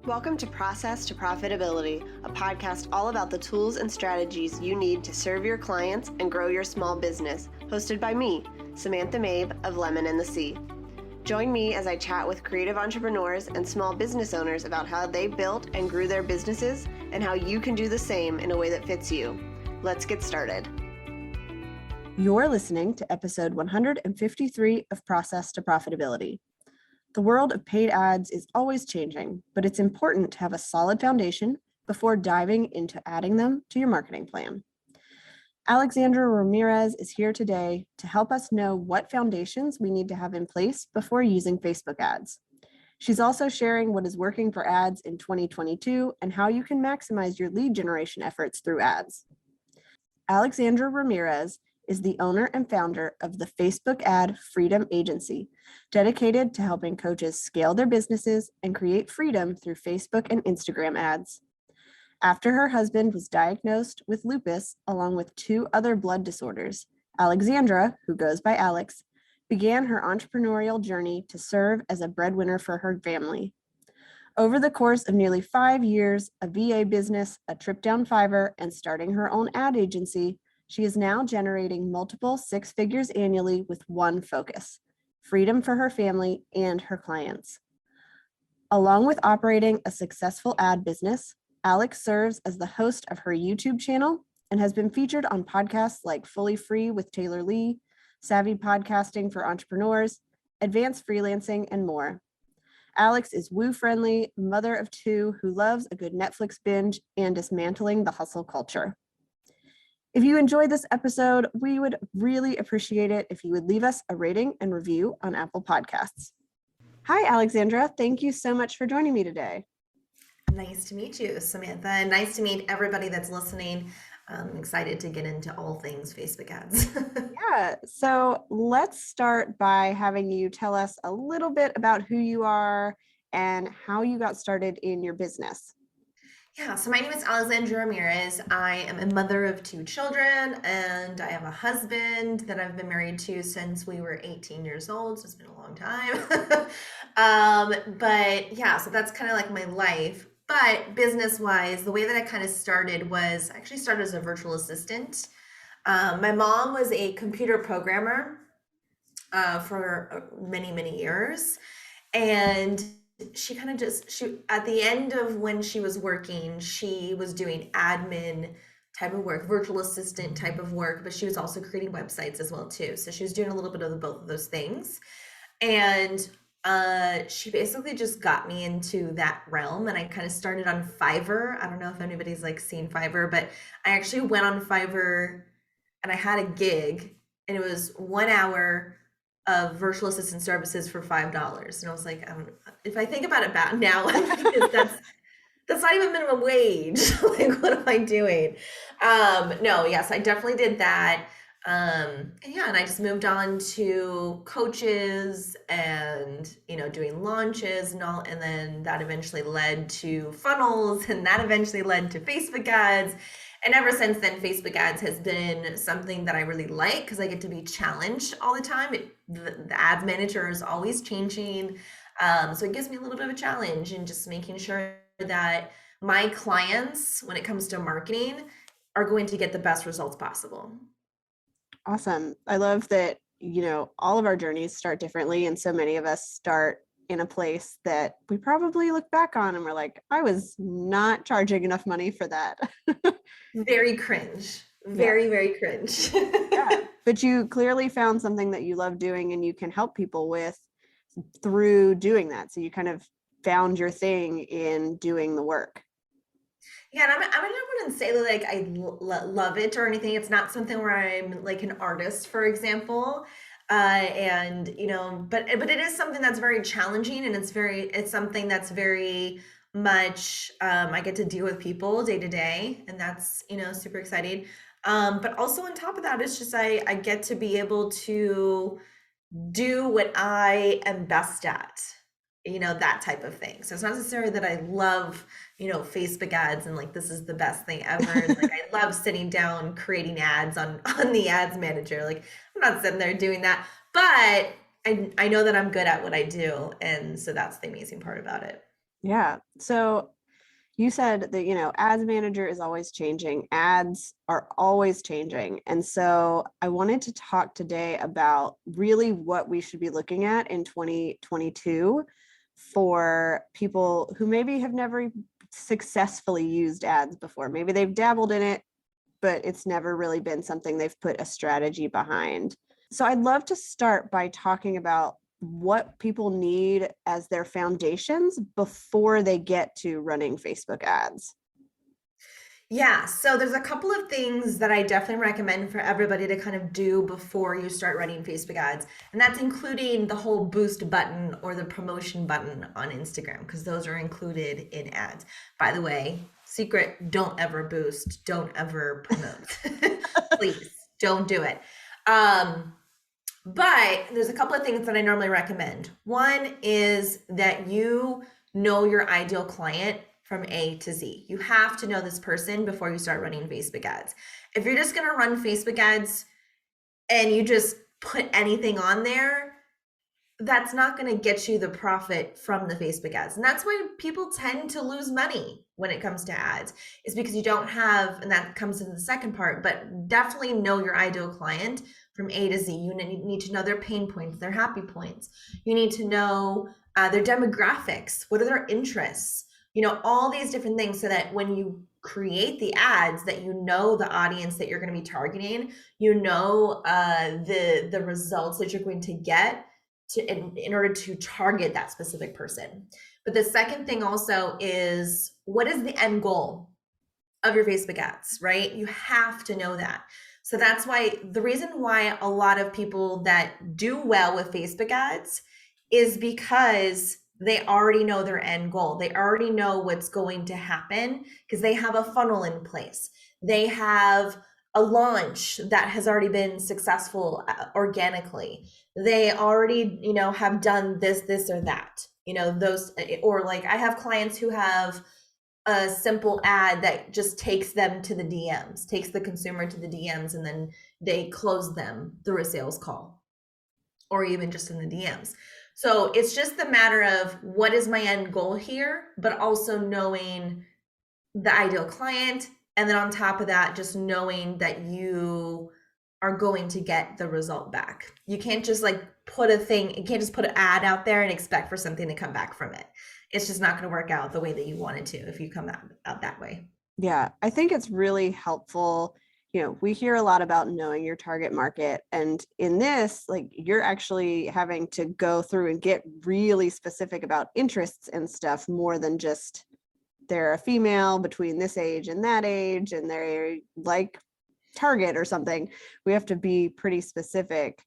Welcome to Process to Profitability, a podcast all about the tools and strategies you need to serve your clients and grow your small business, hosted by me, Samantha Mabe of Lemon and the Sea. Join me as I chat with creative entrepreneurs and small business owners about how they built and grew their businesses and how you can do the same in a way that fits you. Let's get started. You're listening to episode 153 of Process to Profitability. The world of paid ads is always changing, but it's important to have a solid foundation before diving into adding them to your marketing plan. Alexandra Ramirez is here today to help us know what foundations we need to have in place before using Facebook ads. She's also sharing what is working for ads in 2022 and how you can maximize your lead generation efforts through ads. Alexandra Ramirez is the owner and founder of the Facebook Ad Freedom Agency, dedicated to helping coaches scale their businesses and create freedom through Facebook and Instagram ads. After her husband was diagnosed with lupus, along with 2 other blood disorders, Alexandra, who goes by Alex, began her entrepreneurial journey to serve as a breadwinner for her family. Over the course of nearly 5 years, a VA business, a trip down Fiverr, and starting her own ad agency, she is now generating multiple 6 figures annually with one focus: freedom for her family and her clients. Along with operating a successful ad business, Alex serves as the host of her YouTube channel and has been featured on podcasts like Fully Free with Taylor Lee, Savvy Podcasting for Entrepreneurs, Advanced Freelancing, and more. Alex is woo-friendly, mother of 2 who loves a good Netflix binge and dismantling the hustle culture. If you enjoyed this episode, we would really appreciate it if you would leave us a rating and review on Apple Podcasts. Hi, Alexandra. Thank you so much for joining me today. Nice to meet you, Samantha, and nice to meet everybody that's listening. I'm excited to get into all things Facebook ads. Yeah, so let's start by having you tell us a little bit about who you are and how you got started in your business. Yeah, so my name is Alexandra Ramirez. I am a mother of 2 children, and I have a husband that I've been married to since we were 18 years old, so it's been a long time. But yeah, so that's kind of like my life. But business-wise, the way that I kind of started was I actually started as a virtual assistant. My mom was a computer programmer for many, many years. And she kind of she at the end of when she was working, she was doing admin type of work, virtual assistant type of work, but she was also creating websites as well too. So she was doing a little bit of both of those things. And she basically just got me into that realm, and I kind of started on Fiverr. I don't know if anybody's like seen Fiverr, but I actually went on Fiverr and I had a gig, and it was 1 hour of virtual assistant services for $5. And I was like, if I think about it back now, that's not even minimum wage. Like, what am I doing? No, yes, I definitely did that. And yeah, and I just moved on to coaches and, doing launches and all. And then that eventually led to funnels, and that eventually led to Facebook ads. And ever since then, Facebook ads has been something that I really like because I get to be challenged all the time. The ads manager is always changing. So it gives me a little bit of a challenge in just making sure that my clients, when it comes to marketing, are going to get the best results possible. Awesome. I love that, all of our journeys start differently, and so many of us start in a place that we probably look back on and we're like, I was not charging enough money for that. Very cringe. Very cringe. Yeah. But you clearly found something that you love doing and you can help people with through doing that. So you kind of found your thing in doing the work. Yeah, and I wouldn't say that like I love it or anything. It's not something where I'm like an artist, for example. And but it is something that's very challenging, and it's something that's very much I get to deal with people day to day, and that's super exciting. But also on top of that, it's just I get to be able to do what I am best at, that type of thing. So it's not necessarily that I love, Facebook ads and like this is the best thing ever. Like I love sitting down creating ads on the ads manager. Like I'm not sitting there doing that, but I know that I'm good at what I do, and so that's the amazing part about it. Yeah. So you said that, ads manager is always changing. Ads are always changing. And so I wanted to talk today about really what we should be looking at in 2022 for people who maybe have never successfully used ads before. Maybe they've dabbled in it, but it's never really been something they've put a strategy behind. So I'd love to start by talking about what people need as their foundations before they get to running Facebook ads. Yeah, so there's a couple of things that I definitely recommend for everybody to kind of do before you start running Facebook ads. And that's including the whole boost button or the promotion button on Instagram, because those are included in ads. By the way, secret, don't ever boost, don't ever promote. Please, don't do it. But there's a couple of things that I normally recommend. One is that you know your ideal client from A to Z. You have to know this person before you start running Facebook ads. If you're just going to run Facebook ads and you just put anything on there, that's not going to get you the profit from the Facebook ads. And that's why people tend to lose money when it comes to ads, is because you don't have, and that comes into the second part, but definitely know your ideal client from A to Z. You need to know their pain points, their happy points. You need to know their demographics. What are their interests? All these different things, so that when you create the ads, that you know the audience that you're going to be targeting, the results that you're going to get in order to target that specific person. But the second thing also is, what is the end goal of your Facebook ads, right? You have to know that. So that's why the reason why a lot of people that do well with Facebook ads is because they already know their end goal. They already know what's going to happen because they have a funnel in place. They have a launch that has already been successful organically. They already, have done this or that, those, or like I have clients who have a simple ad that just takes them to the DMs, takes the consumer to the DMs, and then they close them through a sales call or even just in the DMs. So it's just a matter of, what is my end goal here, but also knowing the ideal client. And then on top of that, just knowing that you are going to get the result back. You can't just you can't just put an ad out there and expect for something to come back from it. It's just not going to work out the way that you want it to if you come out that way. Yeah, I think it's really helpful. We hear a lot about knowing your target market. And in this, you're actually having to go through and get really specific about interests and stuff, more than just they're a female between this age and that age and they're like Target or something. We have to be pretty specific.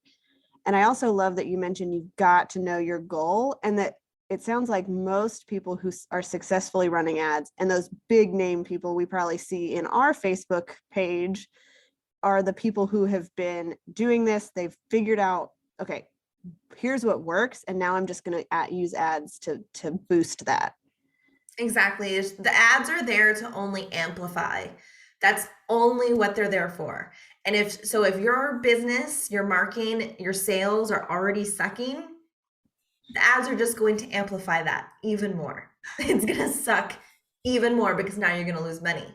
And I also love that you mentioned you've got to know your goal, and that it sounds like most people who are successfully running ads, and those big name people we probably see in our Facebook page, are the people who have been doing this. They've figured out, okay, here's what works, and now I'm just going to use ads to boost that. Exactly. The ads are there to only amplify. That's only what they're there for. And if your business, your marketing, your sales are already sucking, the ads are just going to amplify that even more. It's going to suck even more because now you're going to lose money.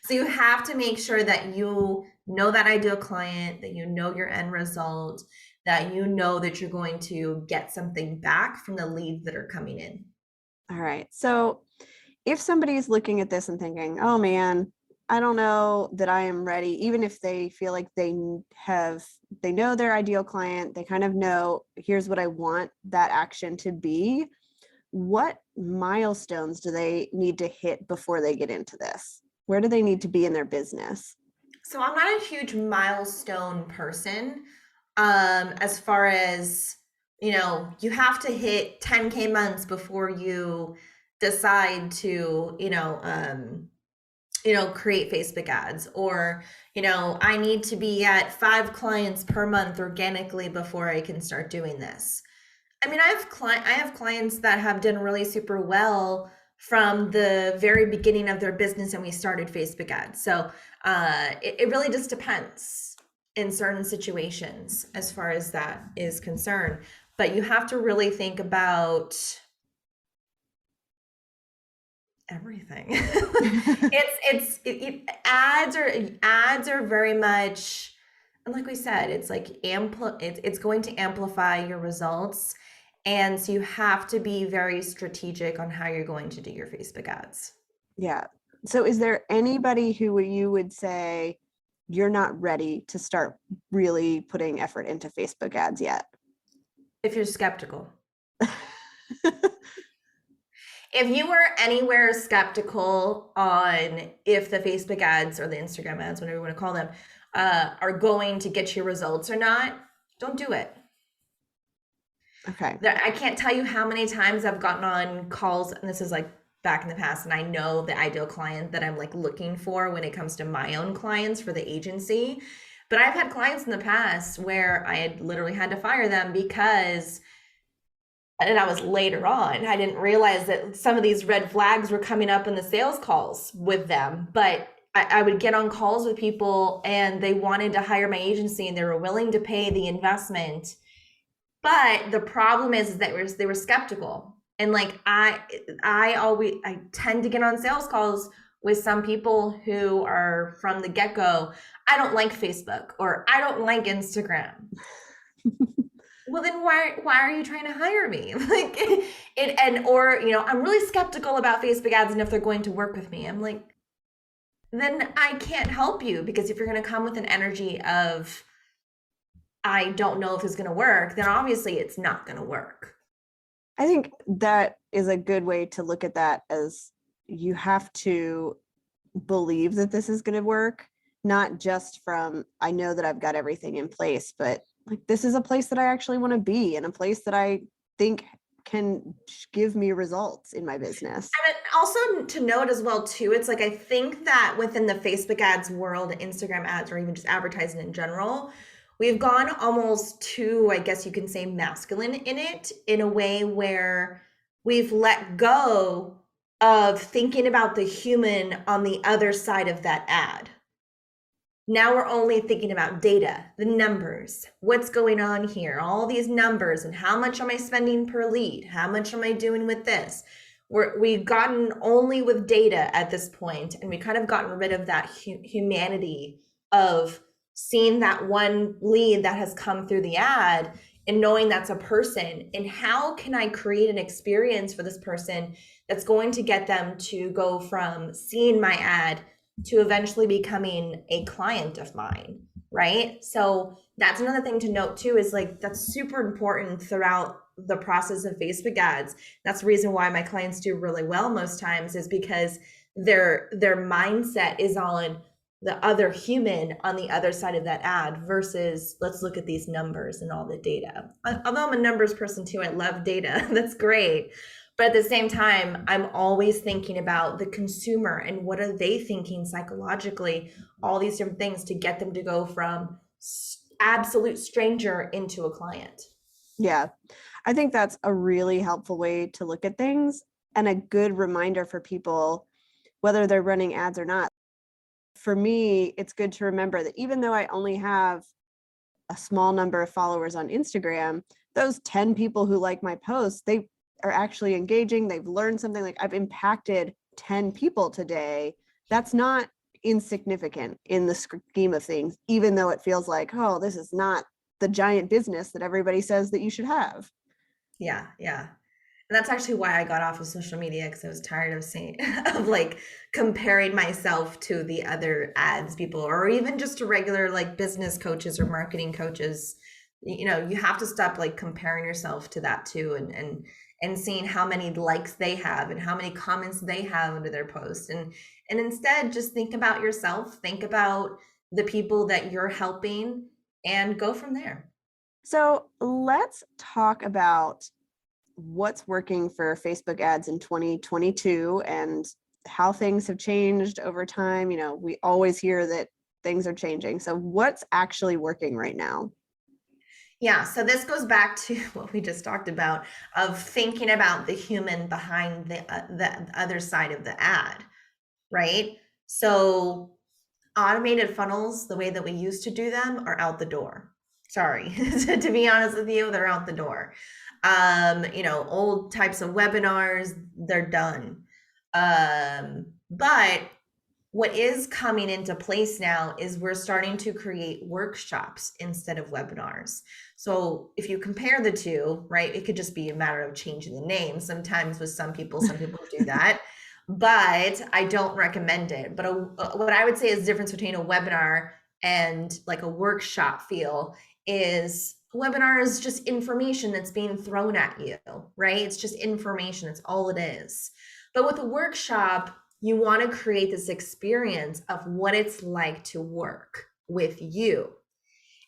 So you have to make sure that you know that ideal client, that you know your end result, that you know that you're going to get something back from the leads that are coming in. All right. So if somebody's looking at this and thinking, oh man, I don't know that I am ready, even if they feel like they know their ideal client, they kind of know, here's what I want that action to be. What milestones do they need to hit before they get into this? Where do they need to be in their business? So I'm not a huge milestone person. As far as, you have to hit 10K months before you decide to, create Facebook ads, or, I need to be at 5 clients per month organically before I can start doing this. I mean, I have clients that have done really super well from the very beginning of their business, and we started Facebook ads. So it really just depends in certain situations as far as that is concerned. But you have to really think about Everything. Ads are very much, and like we said, it's like it's going to amplify your results. And so you have to be very strategic on how you're going to do your Facebook ads. Yeah. So is there anybody who you would say you're not ready to start really putting effort into Facebook ads yet? If you're skeptical. If you are anywhere skeptical on if the Facebook ads or the Instagram ads, whatever you want to call them, are going to get you results or not, don't do it. Okay. I can't tell you how many times I've gotten on calls, and this is like back in the past, and I know the ideal client that I'm like looking for when it comes to my own clients for the agency. But I've had clients in the past where I had literally had to fire them because, and I was later on, I didn't realize that some of these red flags were coming up in the sales calls with them. But I would get on calls with people and they wanted to hire my agency and they were willing to pay the investment. But the problem is that they were skeptical. And like I tend to get on sales calls with some people who are from the get-go, I don't like Facebook or I don't like Instagram. Well, then why are you trying to hire me? Like or I'm really skeptical about Facebook ads and if they're going to work with me. I'm like, then I can't help you, because if you're going to come with an energy of I don't know if it's going to work, then obviously it's not going to work. I think that is a good way to look at that, as you have to believe that this is going to work, not just from, I know that I've got everything in place, but like, this is a place that I actually want to be and a place that I think can give me results in my business. And also to note as well too, it's like, I think that within the Facebook ads world, Instagram ads, or even just advertising in general, we've gone almost too, I guess you can say, masculine in it, in a way where we've let go of thinking about the human on the other side of that ad. Now we're only thinking about data, the numbers, what's going on here, all these numbers, and how much am I spending per lead? How much am I doing with this? We've gotten only with data at this point, and we kind of gotten rid of that humanity of seeing that one lead that has come through the ad and knowing that's a person, and how can I create an experience for this person that's going to get them to go from seeing my ad to eventually becoming a client of mine, right? So that's another thing to note too, is like, that's super important throughout the process of Facebook ads. That's the reason why my clients do really well most times, is because their mindset is on the other human on the other side of that ad versus let's look at these numbers and all the data. Although I'm a numbers person too, I love data. That's great. But at the same time, I'm always thinking about the consumer and what are they thinking psychologically, all these different things to get them to go from absolute stranger into a client. Yeah, I think that's a really helpful way to look at things, and a good reminder for people, whether they're running ads or not. For me, it's good to remember that even though I only have a small number of followers on Instagram, those 10 people who like my posts, they are actually engaging. They've learned something. Like, I've impacted 10 people today. That's not insignificant in the scheme of things, even though it feels like, oh, this is not the giant business that everybody says that you should have. Yeah. And that's actually why I got off of social media, because I was tired of like comparing myself to the other ads people, or even just to regular like business coaches or marketing coaches. You have to stop like comparing yourself to that too, and seeing how many likes they have and how many comments they have under their post, and instead just think about yourself, think about the people that you're helping, and go from there. So let's talk about what's working for Facebook ads in 2022 and how things have changed over time. We always hear that things are changing. So what's actually working right now? Yeah, so this goes back to what we just talked about, of thinking about the human behind the other side of the ad, right? So automated funnels, the way that we used to do them, are out the door. Sorry, to be honest with you, they're out the door. Old types of webinars, they're done. But what is coming into place now is we're starting to create workshops instead of webinars. So if you compare the two, right, it could just be a matter of changing the name. Sometimes with some people do that, but I don't recommend it. But what I would say is the difference between a webinar and like a workshop feel is a webinar is just information that's being thrown at you, right? It's just information. That's all it is. But with a workshop, you want to create this experience of what it's like to work with you.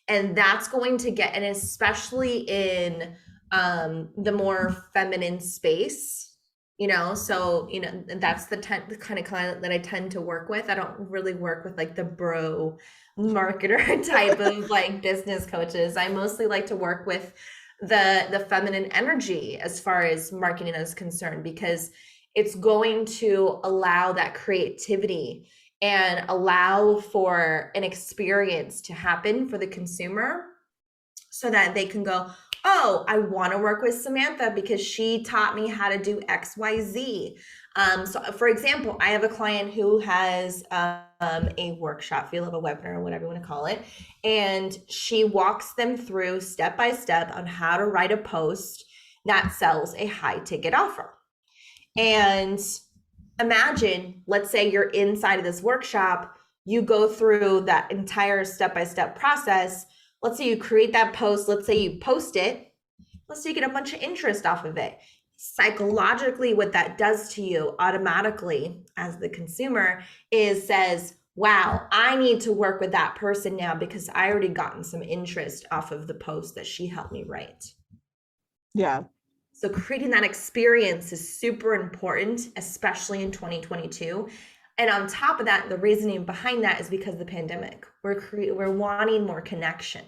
And that's going to get, and especially in the more feminine space, so, that's the kind of client that I tend to work with. I don't really work with like the bro marketer type of like business coaches. I mostly like to work with the feminine energy as far as marketing is concerned, because it's going to allow that creativity and allow for an experience to happen for the consumer so that they can go, oh, I want to work with Samantha because she taught me how to do XYZ. So for example, I have a client who has a workshop feel of a webinar or whatever you want to call it. And she walks them through step by step on how to write a post that sells a high ticket offer. And imagine, let's say you're inside of this workshop, you go through that entire step-by-step process. Let's say you create that post, let's say you post it, let's say you get a bunch of interest off of it. Psychologically, what that does to you automatically as the consumer says, wow, I need to work with that person now because I already gotten some interest off of the post that she helped me write. Yeah. So creating that experience is super important, especially in 2022. And on top of that, the reasoning behind that is because of the pandemic. We're wanting more connection.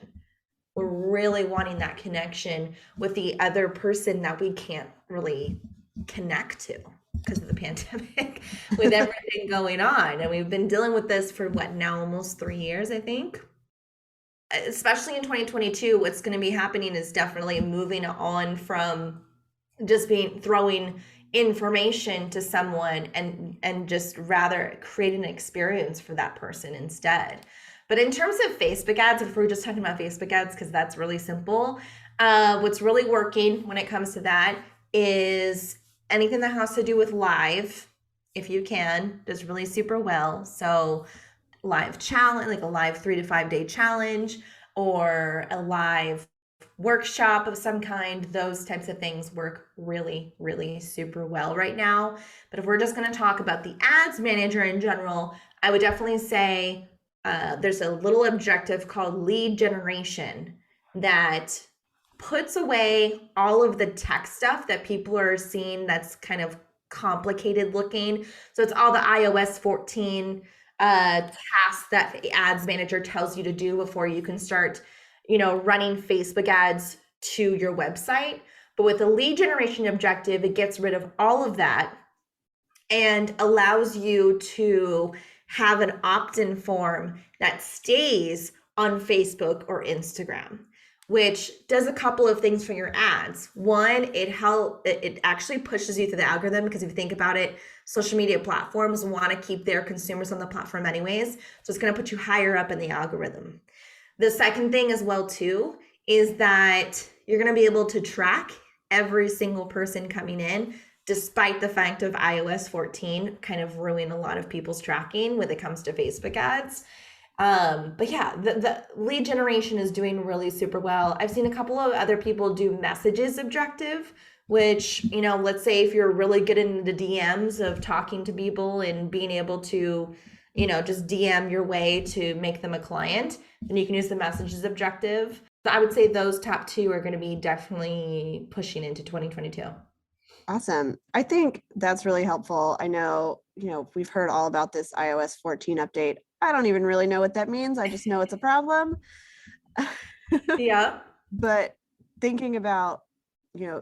We're really wanting that connection with the other person that we can't really connect to because of the pandemic with everything going on. And we've been dealing with this for what now, almost 3 years, I think. Especially in 2022, what's going to be happening is definitely moving on from just throwing information to someone and just rather create an experience for that person instead. But in terms of Facebook ads, if we're just talking about Facebook ads, because that's really simple, what's really working when it comes to that is anything that has to do with live, if you can, does really super well. So live challenge, like a live 3 to 5 day challenge or a live workshop of some kind, those types of things work really, really super well right now. But if we're just going to talk about the ads manager in general, I would definitely say there's a little objective called lead generation that puts away all of the tech stuff that people are seeing that's kind of complicated looking. So it's all the iOS 14 tasks that the ads manager tells you to do before you can start running Facebook ads to your website. But with the lead generation objective, it gets rid of all of that and allows you to have an opt-in form that stays on Facebook or Instagram, which does a couple of things for your ads. One, it actually pushes you through the algorithm, because if you think about it, social media platforms want to keep their consumers on the platform anyways. So it's going to put you higher up in the algorithm. The second thing as well too is that you're going to be able to track every single person coming in, despite the fact of iOS 14 kind of ruining a lot of people's tracking when it comes to Facebook ads. But yeah, the lead generation is doing really super well. I've seen a couple of other people do messages objective, which, let's say if you're really good in the DMs of talking to people and being able to, just DM your way to make them a client, then you can use the messages objective. So I would say those top two are going to be definitely pushing into 2022. Awesome. I think that's really helpful. I know, we've heard all about this iOS 14 update. I don't even really know what that means. I just know it's a problem. Yeah. But thinking about,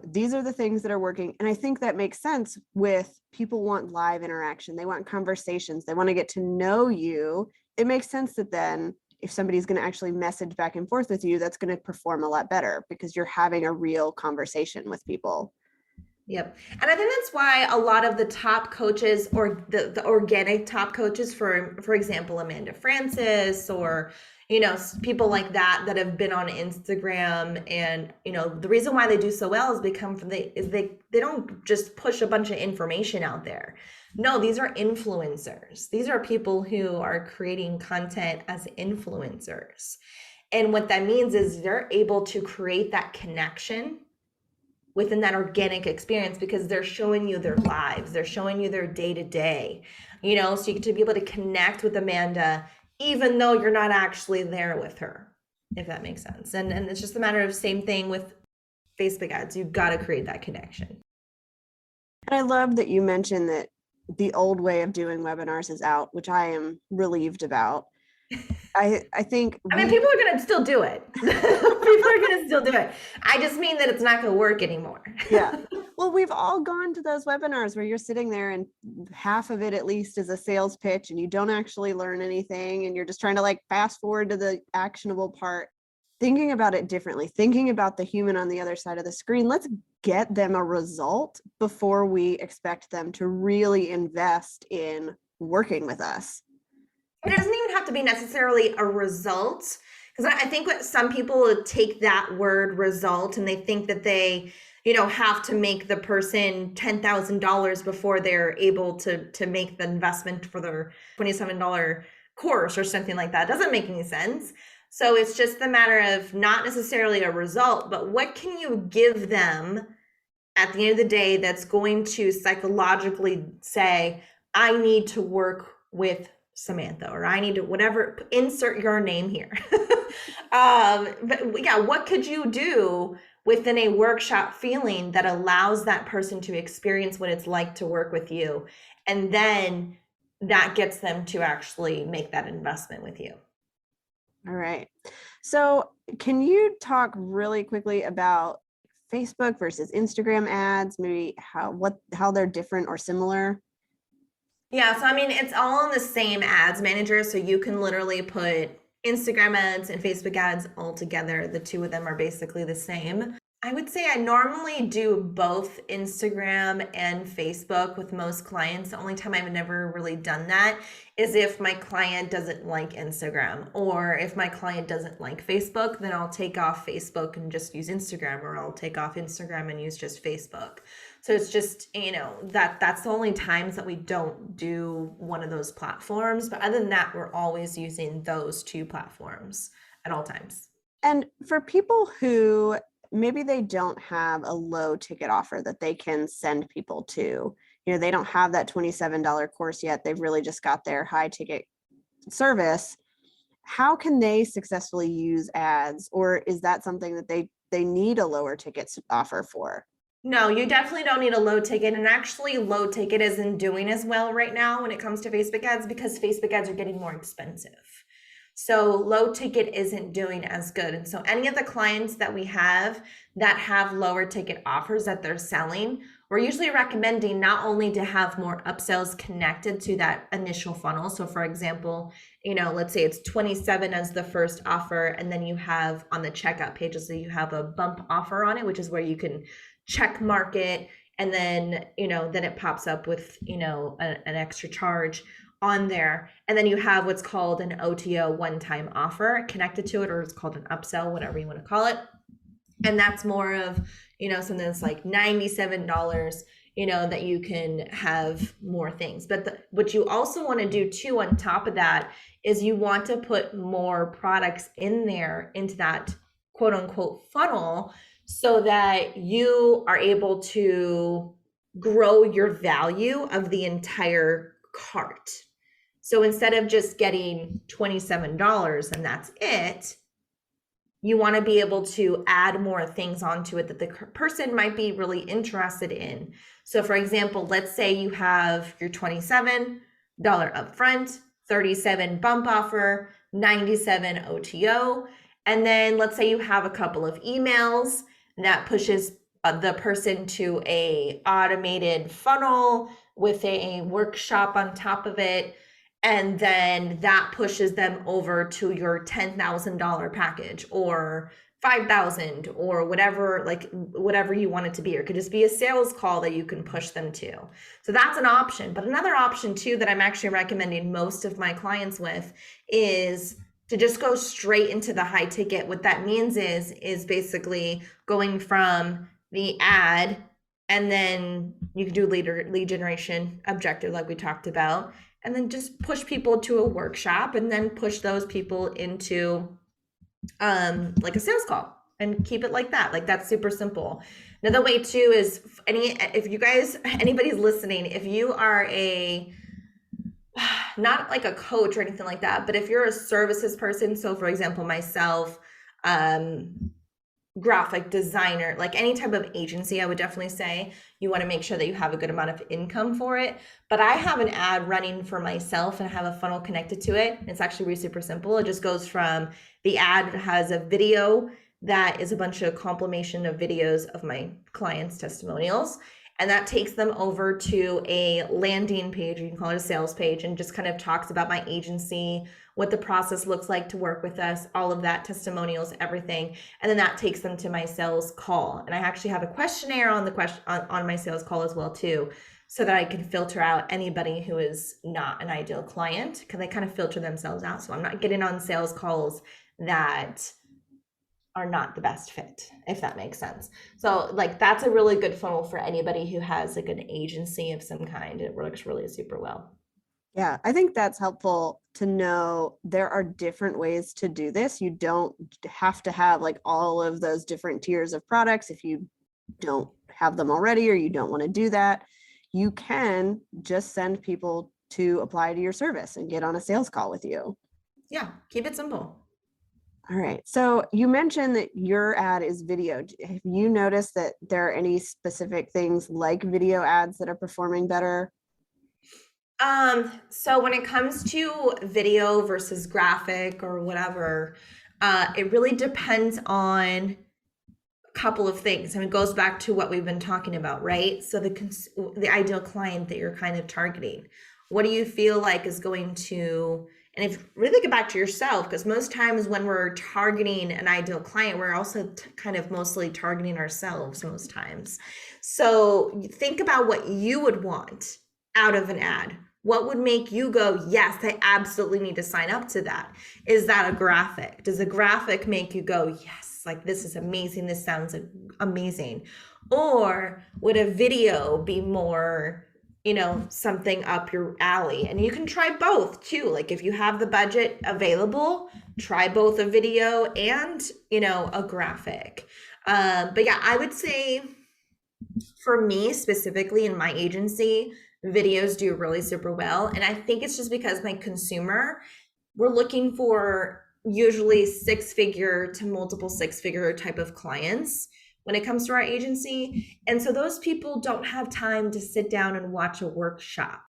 these are the things that are working. And I think that makes sense with people want live interaction. They want conversations. They want to get to know you. It makes sense that then if somebody's going to actually message back and forth with you, that's going to perform a lot better because you're having a real conversation with people. Yep. And I think that's why a lot of the top coaches, or the organic top coaches, for example, Amanda Francis, or people like that have been on Instagram, and the reason why they do so well is they don't just push a bunch of information out there. No, these are influencers. These are people who are creating content as influencers. And what that means is they're able to create that connection within that organic experience, because they're showing you their lives, they're showing you their day-to-day, so you get to be able to connect with Amanda even though you're not actually there with her, if that makes sense. And it's just a matter of same thing with Facebook ads. You've got to create that connection. And I love that you mentioned that the old way of doing webinars is out, which I am relieved about. I think people are going to still do it. People are going to still do it. I just mean that it's not going to work anymore. Yeah. Well, we've all gone to those webinars where you're sitting there and half of it at least is a sales pitch and you don't actually learn anything and you're just trying to like fast forward to the actionable part. Thinking about it differently, thinking about the human on the other side of the screen. Let's get them a result before we expect them to really invest in working with us. It doesn't even have to be necessarily a result, because I think what some people take that word result and they think that they, have to make the person $10,000 before they're able to make the investment for their $27 course or something like that. It doesn't make any sense. So it's just the matter of not necessarily a result, but what can you give them at the end of the day that's going to psychologically say, I need to work with Samantha, or I need to, whatever, insert your name here. But yeah, what could you do within a workshop feeling that allows that person to experience what it's like to work with you? And then that gets them to actually make that investment with you. All right. So can you talk really quickly about Facebook versus Instagram ads, maybe how they're different or similar? Yeah, so I mean, it's all in the same ads manager. So you can literally put Instagram ads and Facebook ads all together. The two of them are basically the same. I would say I normally do both Instagram and Facebook with most clients. The only time I've never really done that is if my client doesn't like Instagram, or if my client doesn't like Facebook, then I'll take off Facebook and just use Instagram, or I'll take off Instagram and use just Facebook. So it's just, that's the only times that we don't do one of those platforms. But other than that, we're always using those two platforms at all times. And for people who maybe they don't have a low ticket offer that they can send people to, they don't have that $27 course yet. They've really just got their high ticket service. How can they successfully use ads? Or is that something that they need a lower ticket offer for? No, you definitely don't need a low ticket. And actually, low ticket isn't doing as well right now when it comes to Facebook ads, because Facebook ads are getting more expensive. So low ticket isn't doing as good. And so any of the clients that we have that have lower ticket offers that they're selling, we're usually recommending not only to have more upsells connected to that initial funnel. So for example, let's say it's 27 as the first offer, and then you have on the checkout pages, so you have a bump offer on it, which is where you can check mark it, and then then it pops up with an extra charge on there. And then you have what's called an OTO, one-time offer, connected to it, or it's called an upsell, whatever you want to call it. And that's more of something that's like $97, that you can have more things. But what you also want to do too on top of that is you want to put more products in there into that quote unquote funnel, so that you are able to grow your value of the entire cart. So instead of just getting $27 and that's it, you want to be able to add more things onto it that the person might be really interested in. So for example, let's say you have your $27 upfront, $37 bump offer, $97 OTO. And then let's say you have a couple of emails that pushes the person to a automated funnel with a workshop on top of it. And then that pushes them over to your $10,000 package, or 5,000 or whatever, like whatever you want it to be, or it could just be a sales call that you can push them to. So that's an option. But another option too that I'm actually recommending most of my clients with is to just go straight into the high ticket. What that means is basically going from the ad, and then you can do lead generation objective like we talked about, and then just push people to a workshop, and then push those people into like a sales call, and keep it like that. Like, that's super simple. Another way too is if you guys, anybody's listening, if you are not like a coach or anything like that, but if you're a services person, so for example, myself, graphic designer, like any type of agency, I would definitely say you want to make sure that you have a good amount of income for it. But I have an ad running for myself, and I have a funnel connected to it. It's actually really super simple. It just goes from the ad has a video that is a bunch of compilation of videos of my clients' testimonials. And that takes them over to a landing page, or you can call it a sales page, and just kind of talks about my agency, what the process looks like to work with us, all of that, testimonials, everything. And then that takes them to my sales call. And I actually have a questionnaire on on my sales call as well too, so that I can filter out anybody who is not an ideal client, because they kind of filter themselves out. So I'm not getting on sales calls that are not the best fit, if that makes sense. So like, that's a really good funnel for anybody who has like an agency of some kind. It works really super well. Yeah, I think that's helpful to know there are different ways to do this. You don't have to have like all of those different tiers of products if you don't have them already or you don't want to do that. You can just send people to apply to your service and get on a sales call with you. Yeah, keep it simple. All right. So you mentioned that your ad is video. Have you noticed that there are any specific things like video ads that are performing better? So when it comes to video versus graphic or whatever, it really depends on a couple of things. I mean, it goes back to what we've been talking about, right? So the ideal client that you're kind of targeting, what do you feel like is going to, and if really get back to yourself, because most times when we're targeting an ideal client, we're also kind of mostly targeting ourselves most times. So think about what you would want out of an ad. What would make you go, yes, I absolutely need to sign up to that? Is that a graphic? Does a graphic make you go, yes, like this is amazing, this sounds amazing? Or would a video be more, something up your alley? And you can try both too. Like, if you have the budget available, try both a video and, a graphic. But yeah, I would say for me specifically in my agency, videos do really super well. And I think it's just because my consumer, we're looking for usually 6-figure to multiple 6-figure type of clients when it comes to our agency. And so those people don't have time to sit down and watch a workshop.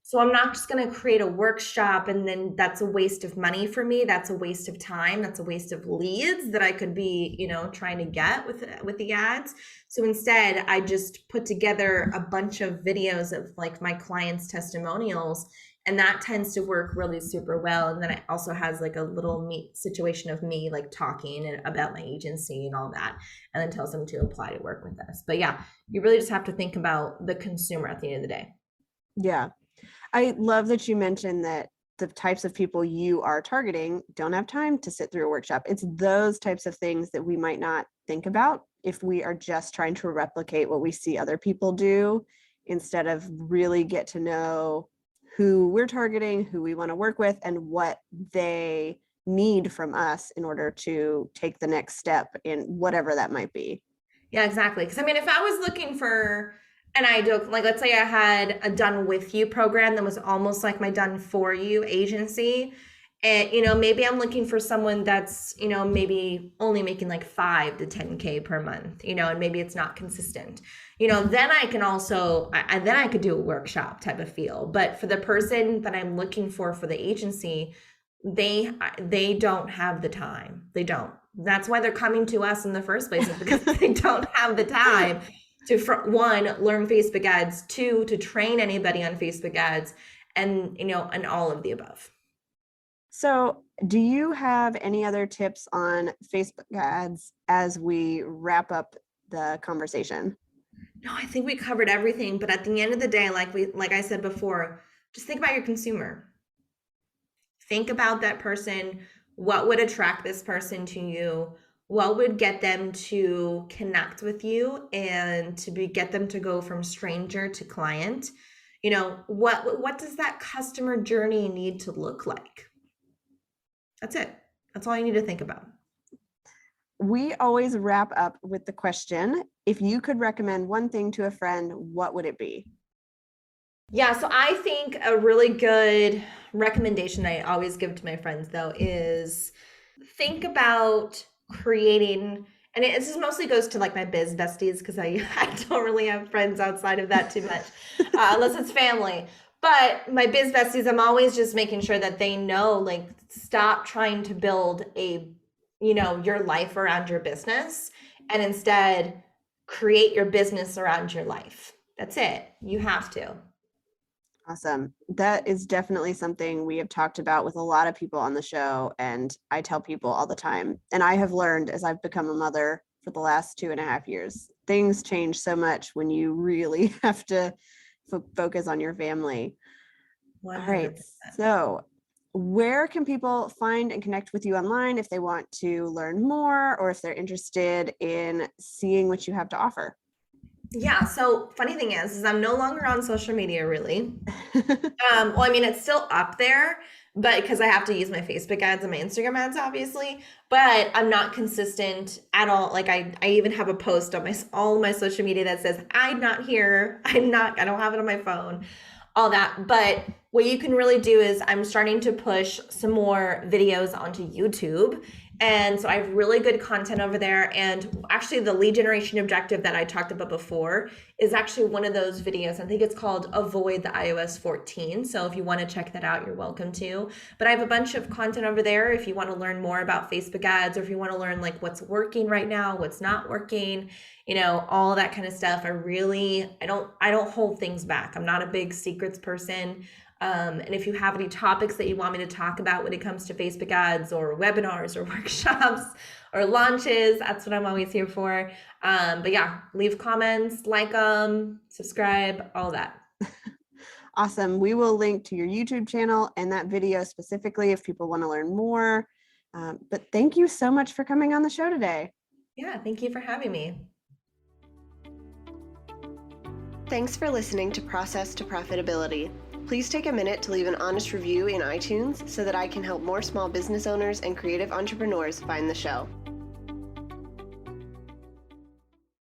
So I'm not just going to create a workshop and then that's a waste of money for me. That's a waste of time. That's a waste of leads that I could be, trying to get with the ads. So instead, I just put together a bunch of videos of like my clients' testimonials, and that tends to work really super well. And then it also has like a little situation of me like talking about my agency and all that, and then tells them to apply to work with us. But yeah, you really just have to think about the consumer at the end of the day. Yeah. I love that you mentioned that the types of people you are targeting don't have time to sit through a workshop. It's those types of things that we might not think about if we are just trying to replicate what we see other people do, instead of really get to know who we're targeting, who we want to work with, and what they need from us in order to take the next step in whatever that might be. Yeah, exactly. Because I mean, if I was looking for an ideal, like let's say I had a done with you program that was almost like my done for you agency, and maybe I'm looking for someone that's maybe only making like 5 to 10K per month, and maybe it's not consistent, then I can also then I could do a workshop type of feel. But for the person that I'm looking for the agency, they don't have the time. They don't. That's why they're coming to us in the first place, is because they don't have the time to, one, learn Facebook ads, 2, to train anybody on Facebook ads, and and all of the above. So Do you have any other tips on Facebook ads as we wrap up the conversation? No, I think we covered everything, but at the end of the day, like I said before, just think about your consumer. Think about that person. What would attract this person to you? What would get them to connect with you and get them to go from stranger to client? What does that customer journey need to look like? That's it. That's all you need to think about. We always wrap up with the question, if you could recommend one thing to a friend, what would it be? Yeah, so I think a really good recommendation I always give to my friends, though, is think about creating, and this is mostly goes to like my biz besties because I don't really have friends outside of that too much, unless it's family. But my biz besties, I'm always just making sure that they know, like, stop trying to build your life around your business, and instead create your business around your life. That's it. You have to. Awesome. That is definitely something we have talked about with a lot of people on the show. And I tell people all the time, and I have learned as I've become a mother for the last 2.5 years, things change so much when you really have to focus on your family. 100%. All right. So where can people find and connect with you online if they want to learn more or if they're interested in seeing what you have to offer? Yeah, so funny thing is I'm no longer on social media really. Well, I mean, it's still up there, but because I have to use my Facebook ads and my Instagram ads, obviously, but I'm not consistent at all. Like I even have a post on all my social media that says, I'm not here. I don't have it on my phone, all that. But what you can really do is I'm starting to push some more videos onto YouTube. And so I have really good content over there. And actually the lead generation objective that I talked about before is actually one of those videos. I think it's called Avoid the iOS 14. So if you want to check that out, you're welcome to. But I have a bunch of content over there if you want to learn more about Facebook ads, or if you want to learn like what's working right now, what's not working, all that kind of stuff. I don't hold things back. I'm not a big secrets person. And if you have any topics that you want me to talk about when it comes to Facebook ads or webinars or workshops or launches, that's what I'm always here for. But yeah, leave comments, like them, subscribe, all that. Awesome. We will link to your YouTube channel and that video specifically if people want to learn more. But thank you so much for coming on the show today. Yeah, thank you for having me. Thanks for listening to Process to Profitability. Please take a minute to leave an honest review in iTunes so that I can help more small business owners and creative entrepreneurs find the show.